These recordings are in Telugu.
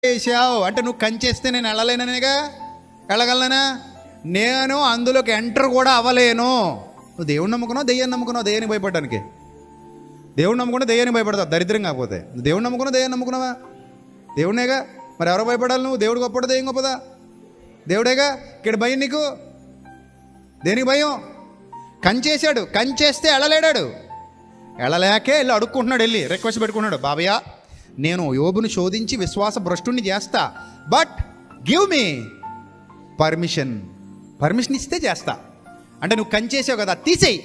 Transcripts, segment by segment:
వేసావు అంటే నువ్వు కంచేస్తే నేను వెళ్ళలేననేగా, వెళ్ళగలనా? నేను అందులోకి ఎంటర్ కూడా అవ్వలేను. నువ్వు దేవుడిని నమ్ముకున్నావు, దెయ్యాన్ని నమ్ముకున్నావు. దెయ్యానికి భయపడడానికి, దేవుడిని నమ్ముకుంటే దెయ్యానికి భయపడతావు, దరిద్రం కాకపోతే. దేవుడిని నమ్ముకున్నావు, దెయ్యాన్ని నమ్ముకున్నావా? దేవుడినేగా. మరి ఎవరో భయపడాలి? నువ్వు దేవుడు గొప్పదా, దెయ్యం గొప్పదా? దేవుడేగా. ఇక్కడ భయం నీకు, దేనికి భయం? కంచేశాడు, కంచేస్తే వెళ్ళలేడాడు. వెళ్ళలేకే వెళ్ళి అడుక్కుంటున్నాడు, వెళ్ళి రిక్వెస్ట్ పెట్టుకున్నాడు, బాబయ్య నేను యోబుని శోధించి విశ్వాస భ్రష్టుని చేస్తా, బట్ గివ్ మీ పర్మిషన్ ఇస్తే చేస్తా. అంటే నువ్వు కంచేసావు కదా, తీసేయి.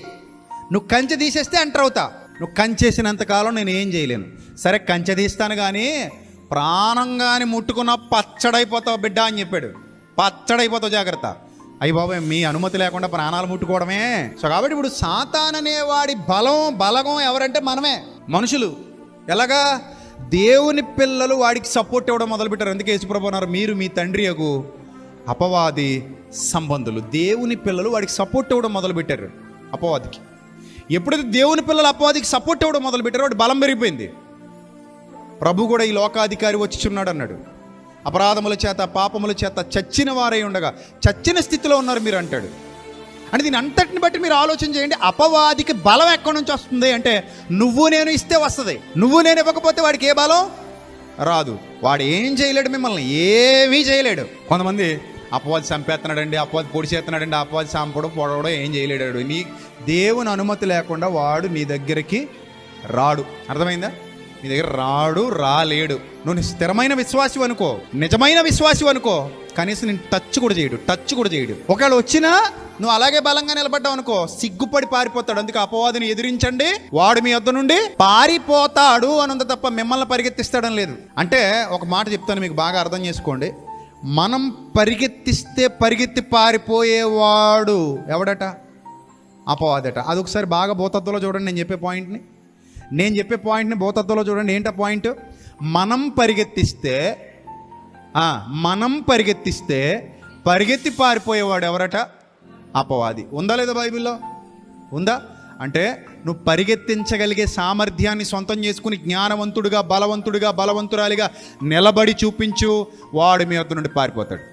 నువ్వు కంచె తీసేస్తే ఎంటర్ అవుతా. నువ్వు కంచేసినంతకాలం నేను ఏం చేయలేను. సరే కంచె తీస్తాను కానీ ప్రాణం కానీ ముట్టుకున్న పచ్చడైపోతావు బిడ్డ అని చెప్పాడు. పచ్చడైపోతావు, జాగ్రత్త. అయ్యి బాబాయ్, మీ అనుమతి లేకుండా ప్రాణాలు ముట్టుకోవడమే. సో కాబట్టి ఇప్పుడు సాతాన్ అనేవాడి బలగం ఎవరంటే మనమే, మనుషులు. ఎలాగా? దేవుని పిల్లలు వాడికి సపోర్ట్ ఇవ్వడం మొదలుపెట్టారు. అందుకే యేసుప్రభువు అన్నారు, మీరు మీ తండ్రి యగు అపవాది సంబంధులు. దేవుని పిల్లలు వాడికి సపోర్ట్ ఇవ్వడం మొదలుపెట్టారు, అపవాదికి. ఎప్పుడైతే దేవుని పిల్లలు అపవాదికి సపోర్ట్ ఇవ్వడం మొదలుపెట్టారో వాడి బలం పెరిగిపోయింది. ప్రభు కూడా ఈ లోకాధికారి వచ్చిచున్నాడు అన్నాడు. అపరాధముల చేత పాపముల చేత చచ్చిన వారై ఉండగా చచ్చిన స్థితిలో ఉన్నారు మీరు అంటాడు. అంటే దీని అంతటిని బట్టి మీరు ఆలోచన చేయండి. అపవాదికి బలం ఎక్కడి నుంచి వస్తుంది అంటే నువ్వు నేను ఇస్తే వస్తుంది. నువ్వు నేను ఇవ్వకపోతే వాడికి ఏ బలం రాదు. వాడు ఏం చేయలేడు, మిమ్మల్ని ఏమీ చేయలేడు. కొంతమంది అపవాది చంపేస్తున్నాడండి, అపవాది పొడి చేస్తున్నాడండి, అపవాది చంపడం పొడవడం ఏం చేయలేడాడు. నీ దేవుని అనుమతి లేకుండా వాడు నీ దగ్గరికి రాడు. అర్థమైందా? నీ దగ్గర రాలేడు. నువ్వు స్థిరమైన విశ్వాసి అనుకో, నిజమైన విశ్వాసి అనుకో, కనీసం నేను టచ్ కూడా చేయడు. ఒకవేళ వచ్చినా నువ్వు అలాగే బలంగా నిలబడ్డావు అనుకో, సిగ్గుపడి పారిపోతాడు. అందుకే అపవాదిని ఎదిరించండి, వాడు మీ వద్ద నుండి పారిపోతాడు అనంత తప్ప మిమ్మల్ని పరిగెత్తిస్తాడని లేదు. అంటే ఒక మాట చెప్తాను, మీకు బాగా అర్థం చేసుకోండి. మనం పరిగెత్తిస్తే పరిగెత్తి పారిపోయేవాడు ఎవడట? అపవాదట. అదొకసారి బాగా భూతత్వంలో చూడండి. నేను చెప్పే పాయింట్ని భూతత్వంలో చూడండి. ఏంటా పాయింట్? మనం పరిగెత్తిస్తే పరిగెత్తి పారిపోయేవాడు ఎవరట? అపవాది. ఉందా లేదా బైబిల్లో? ఉందా? అంటే నువ్వు పరిగెత్తించగలిగే సామర్థ్యాన్ని సొంతం చేసుకుని జ్ఞానవంతుడిగా బలవంతురాలిగా నిలబడి చూపించు, వాడు మీ వద్ద నుండి పారిపోతాడు.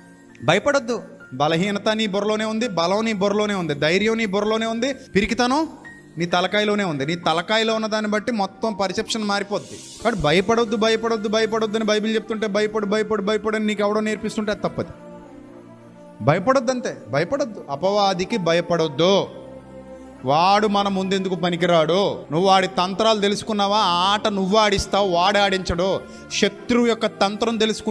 భయపడొద్దు. బలహీనత నీ బుర్రలోనే ఉంది, బలం నీ బుర్రలోనే ఉంది, ధైర్యం నీ బుర్రలోనే ఉంది, పిరికితనం నీ తలకాయలోనే ఉంది. నీ తలకాయలో ఉన్న దాన్ని బట్టి మొత్తం పర్సెప్షన్ మారిపోద్ది. కాబట్టి భయపడొద్దు అని బైబిల్ చెప్తుంటే భయపడు అని నీకు ఎవడో నేర్పిస్తుంటే అది తప్పది. భయపడొద్దు, అంతే. భయపడొద్దు, అపవాదికి భయపడొద్దు. వాడు మన ముందెందుకు పనికిరాడు. నువ్వు వాడి తంత్రాలు తెలుసుకున్నావా? ఆట నువ్వు ఆడిస్తావు, వాడు ఆడించడు. శత్రువు యొక్క తంత్రం తెలుసుకుంటే